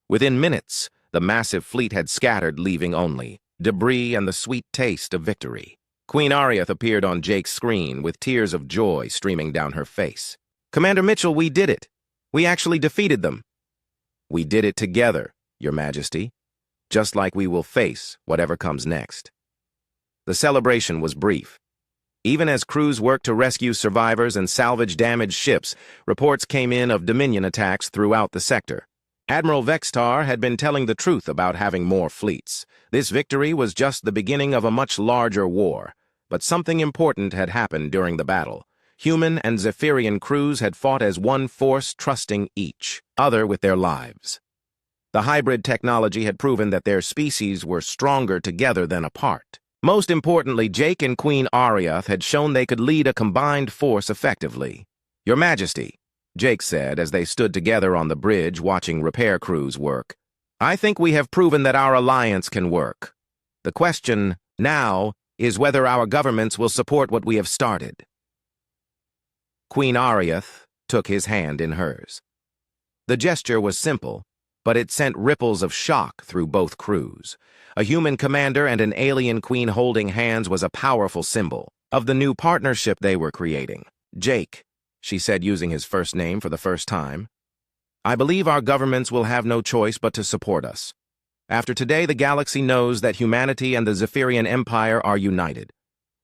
Within minutes, the massive fleet had scattered, leaving only debris and the sweet taste of victory. Queen Ariath appeared on Jake's screen with tears of joy streaming down her face. "Commander Mitchell, we did it. We actually defeated them." "We did it together, Your Majesty, just like we will face whatever comes next." The celebration was brief. Even as crews worked to rescue survivors and salvage damaged ships, reports came in of Dominion attacks throughout the sector. Admiral Vextar had been telling the truth about having more fleets. This victory was just the beginning of a much larger war. But something important had happened during the battle. Human and Zephyrian crews had fought as one force, trusting each other with their lives. The hybrid technology had proven that their species were stronger together than apart. Most importantly, Jake and Queen Ariath had shown they could lead a combined force effectively. "Your Majesty," Jake said as they stood together on the bridge watching repair crews work, "I think we have proven that our alliance can work. The question now is whether our governments will support what we have started." Queen Ariath took his hand in hers. The gesture was simple, but it sent ripples of shock through both crews. A human commander and an alien queen holding hands was a powerful symbol of the new partnership they were creating. "Jake," she said using his first name for the first time, "I believe our governments will have no choice but to support us. After today, the galaxy knows that humanity and the Zephyrian Empire are united.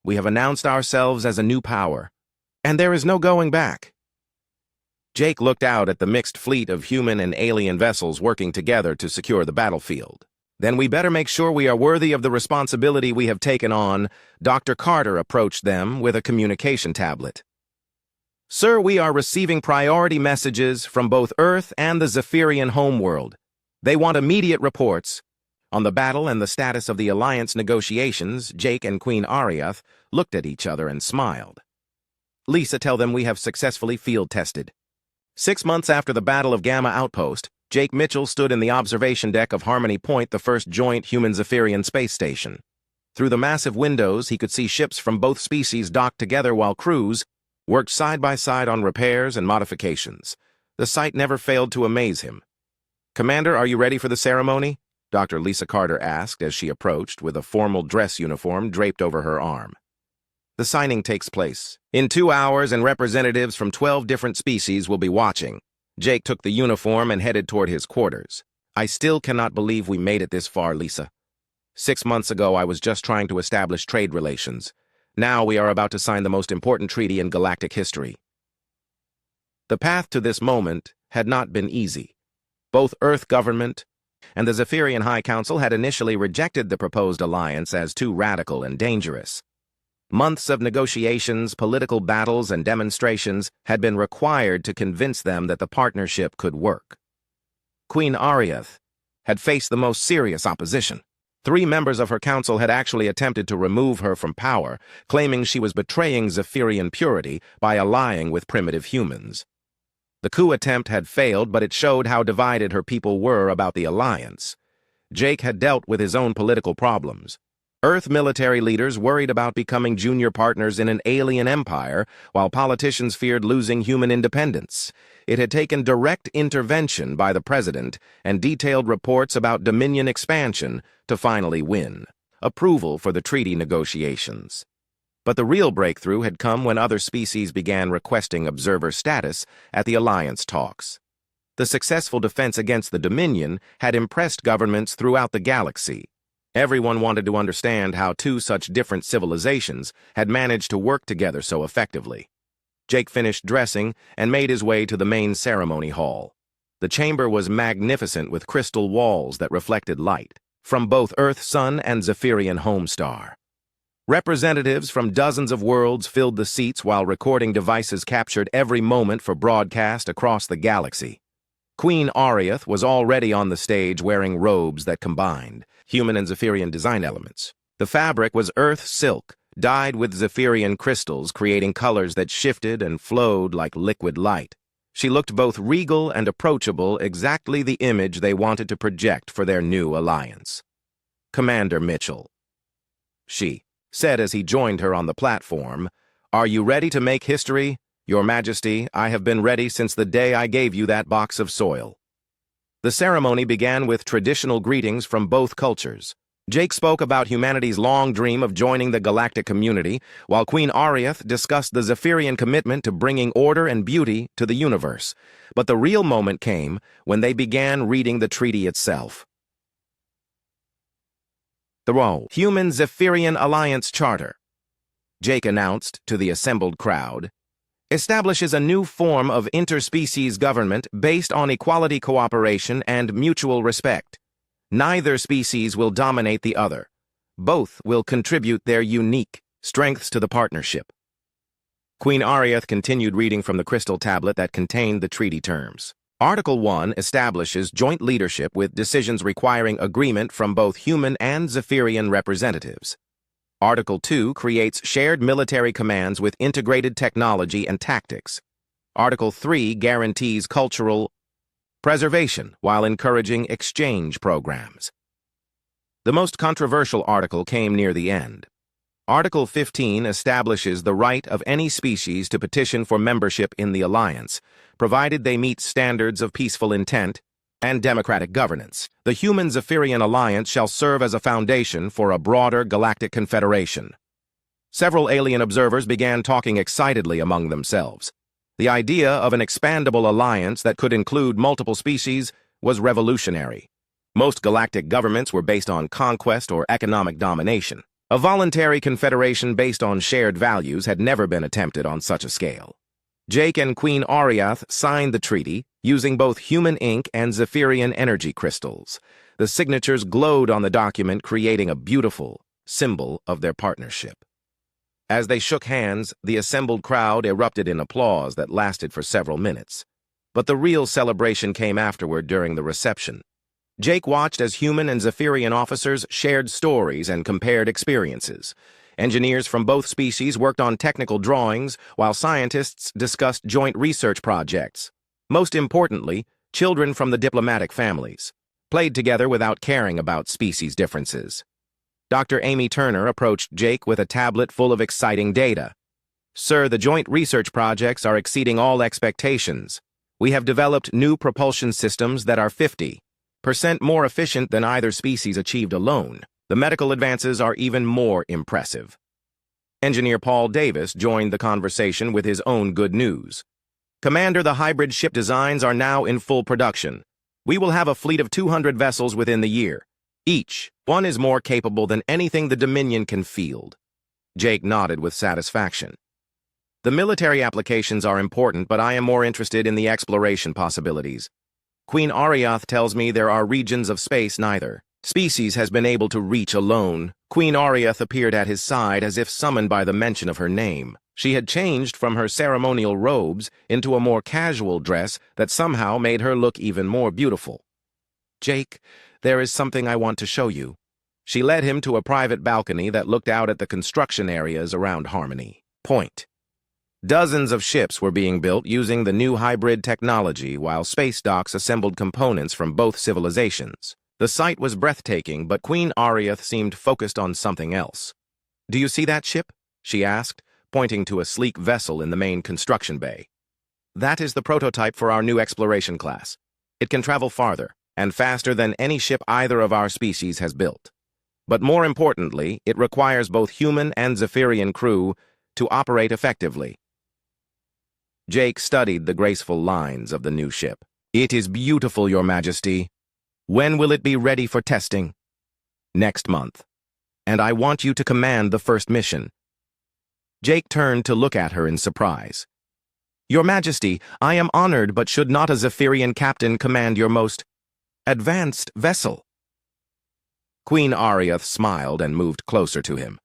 We have announced ourselves as a new power, and there is no going back." Jake looked out at the mixed fleet of human and alien vessels working together to secure the battlefield. "Then we better make sure we are worthy of the responsibility we have taken on." Dr. Carter approached them with a communication tablet. "Sir, we are receiving priority messages from both Earth and the Zephyrian homeworld. They want immediate reports on the battle and the status of the alliance negotiations." Jake and Queen Ariath looked at each other and smiled. "Lisa, tell them we have successfully field-tested." 6 months after the Battle of Gamma Outpost, Jake Mitchell stood in the observation deck of Harmony Point, the first joint human-Zephyrian space station. Through the massive windows, he could see ships from both species docked together while crews worked side by side on repairs and modifications. The sight never failed to amaze him. "Commander, are you ready for the ceremony?" Dr. Lisa Carter asked as she approached with a formal dress uniform draped over her arm. "The signing takes place in 2 hours, and representatives from 12 different species will be watching. Jake took the uniform and headed toward his quarters. I still cannot believe we made it this far, Lisa. 6 months ago, I was just trying to establish trade relations. Now we are about to sign the most important treaty in galactic history. The path to this moment had not been easy. Both Earth government and the Zephyrian High Council had initially rejected the proposed alliance as too radical and dangerous. Months of negotiations, political battles, and demonstrations had been required to convince them that the partnership could work. Queen Ariath had faced the most serious opposition. 3 members of her council had actually attempted to remove her from power, claiming she was betraying Zephyrian purity by allying with primitive humans. The coup attempt had failed, but it showed how divided her people were about the alliance. Jake had dealt with his own political problems. Earth military leaders worried about becoming junior partners in an alien empire, while politicians feared losing human independence. It had taken direct intervention by the president and detailed reports about Dominion expansion to finally win approval for the treaty negotiations. But the real breakthrough had come when other species began requesting observer status at the alliance talks. The successful defense against the Dominion had impressed governments throughout the galaxy. Everyone wanted to understand how 2 such different civilizations had managed to work together so effectively. Jake finished dressing and made his way to the main ceremony hall. The chamber was magnificent with crystal walls that reflected light from both Earth, Sun, and Zephyrian Homestar. Representatives from dozens of worlds filled the seats while recording devices captured every moment for broadcast across the galaxy. Queen Ariath was already on the stage wearing robes that combined human and Zephyrian design elements. The fabric was Earth silk, dyed with Zephyrian crystals, creating colors that shifted and flowed like liquid light. She looked both regal and approachable, exactly the image they wanted to project for their new alliance. "Commander Mitchell," she said as he joined her on the platform, "are you ready to make history? Your Majesty, I have been ready since the day I gave you that box of soil." The ceremony began with traditional greetings from both cultures. Jake spoke about humanity's long dream of joining the galactic community, while Queen Ariath discussed the Zephyrian commitment to bringing order and beauty to the universe. But the real moment came when they began reading the treaty itself. The Human-Zephyrian Alliance Charter, Jake announced to the assembled crowd, establishes a new form of interspecies government based on equality, cooperation, and mutual respect. Neither species will dominate the other. Both will contribute their unique strengths to the partnership. Queen Ariath continued reading from the crystal tablet that contained the treaty terms. Article 1 establishes joint leadership with decisions requiring agreement from both human and Zephyrian representatives. Article 2 creates shared military commands with integrated technology and tactics. Article 3 guarantees cultural preservation while encouraging exchange programs. The most controversial article came near the end. Article 15 establishes the right of any species to petition for membership in the alliance, provided they meet standards of peaceful intent and democratic governance. The Human-Zephyrian Alliance shall serve as a foundation for a broader galactic confederation. Several alien observers began talking excitedly among themselves. The idea of an expandable alliance that could include multiple species was revolutionary. Most galactic governments were based on conquest or economic domination. A voluntary confederation based on shared values had never been attempted on such a scale. Jake and Queen Ariath signed the treaty using both human ink and Zephyrian energy crystals. The signatures glowed on the document, creating a beautiful symbol of their partnership. As they shook hands, the assembled crowd erupted in applause that lasted for several minutes. But the real celebration came afterward during the reception. Jake watched as human and Zephyrian officers shared stories and compared experiences. Engineers from both species worked on technical drawings, while scientists discussed joint research projects. Most importantly, children from the diplomatic families played together without caring about species differences. Dr. Amy Turner approached Jake with a tablet full of exciting data. "Sir, the joint research projects are exceeding all expectations. We have developed new propulsion systems that are 50% more efficient than either species achieved alone. The medical advances are even more impressive." Engineer Paul Davis joined the conversation with his own good news. Commander, the hybrid ship designs are now in full production. We will have a fleet of 200 vessels within the year. Each one is more capable than anything the Dominion can field. Jake nodded with satisfaction. The military applications are important, but I am more interested in the exploration possibilities. Queen Ariath tells me there are regions of space neither species has been able to reach alone. Queen Ariath appeared at his side as if summoned by the mention of her name. She had changed from her ceremonial robes into a more casual dress that somehow made her look even more beautiful. Jake, there is something I want to show you. She led him to a private balcony that looked out at the construction areas around Harmony Point. Dozens of ships were being built using the new hybrid technology while space docks assembled components from both civilizations. The sight was breathtaking, but Queen Ariath seemed focused on something else. "Do you see that ship?" she asked, pointing to a sleek vessel in the main construction bay. "That is the prototype for our new exploration class. It can travel farther and faster than any ship either of our species has built. But more importantly, it requires both human and Zephyrian crew to operate effectively." Jake studied the graceful lines of the new ship. "It is beautiful, Your Majesty. When will it be ready for testing?" "Next month. And I want you to command the first mission." Jake turned to look at her in surprise. "Your Majesty, I am honored, but should not a Zephyrian captain command your most advanced vessel?" Queen Ariath smiled and moved closer to him.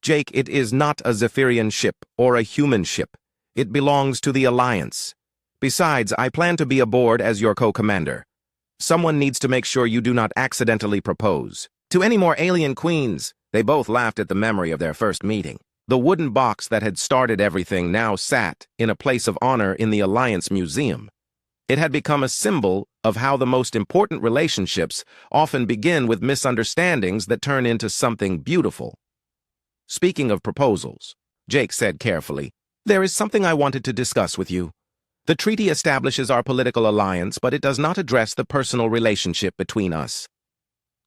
"Jake, it is not a Zephyrian ship or a human ship. It belongs to the Alliance. Besides, I plan to be aboard as your co-commander. Someone needs to make sure you do not accidentally propose to any more alien queens." They both laughed at the memory of their first meeting. The wooden box that had started everything now sat in a place of honor in the Alliance Museum. It had become a symbol of how the most important relationships often begin with misunderstandings that turn into something beautiful. "Speaking of proposals," Jake said carefully, "there is something I wanted to discuss with you. The treaty establishes our political alliance, but it does not address the personal relationship between us."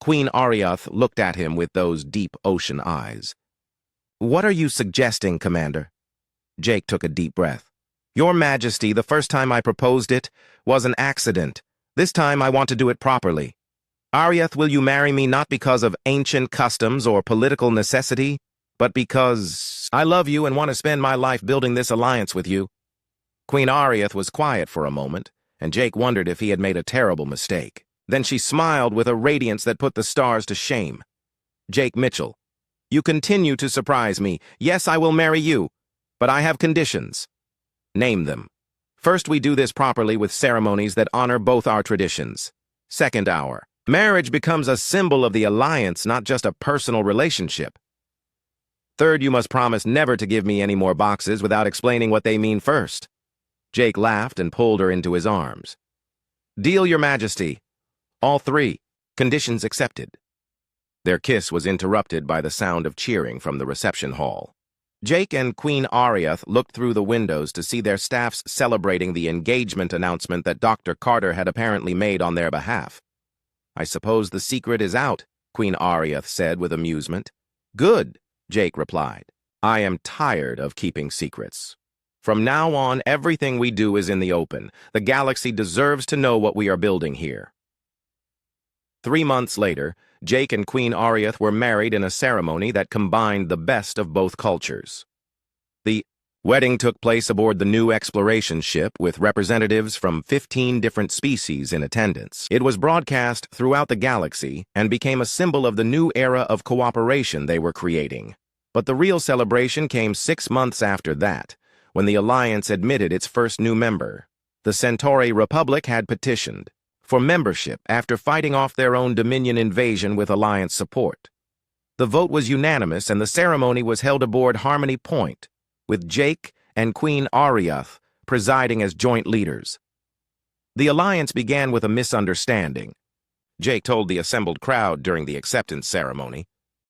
Queen Ariath looked at him with those deep ocean eyes. "What are you suggesting, Commander?" Jake took a deep breath. "Your Majesty, the first time I proposed it was an accident. This time I want to do it properly. Ariath, will you marry me not because of ancient customs or political necessity, but because I love you and want to spend my life building this alliance with you?" Queen Ariath was quiet for a moment, and Jake wondered if he had made a terrible mistake. Then she smiled with a radiance that put the stars to shame. "Jake Mitchell, you continue to surprise me. Yes, I will marry you, but I have conditions." "Name them." "First, we do this properly with ceremonies that honor both our traditions. Second, our marriage becomes a symbol of the alliance, not just a personal relationship. Third, you must promise never to give me any more boxes without explaining what they mean first." Jake laughed and pulled her into his arms. "Deal, Your Majesty. All three. Conditions accepted." Their kiss was interrupted by the sound of cheering from the reception hall. Jake and Queen Ariath looked through the windows to see their staffs celebrating the engagement announcement that Dr. Carter had apparently made on their behalf. "I suppose the secret is out," Queen Ariath said with amusement. "Good," Jake replied. "I am tired of keeping secrets. From now on, everything we do is in the open. The galaxy deserves to know what we are building here." 3 months later, Jake and Queen Ariath were married in a ceremony that combined the best of both cultures. The wedding took place aboard the new exploration ship with representatives from 15 different species in attendance. It was broadcast throughout the galaxy and became a symbol of the new era of cooperation they were creating. But the real celebration came 6 months after that, when the Alliance admitted its first new member. The Centauri Republic had petitioned for membership after fighting off their own Dominion invasion with Alliance support. The vote was unanimous and the ceremony was held aboard Harmony Point, with Jake and Queen Ariath presiding as joint leaders. The alliance began with a misunderstanding. Jake told the assembled crowd during the acceptance ceremony,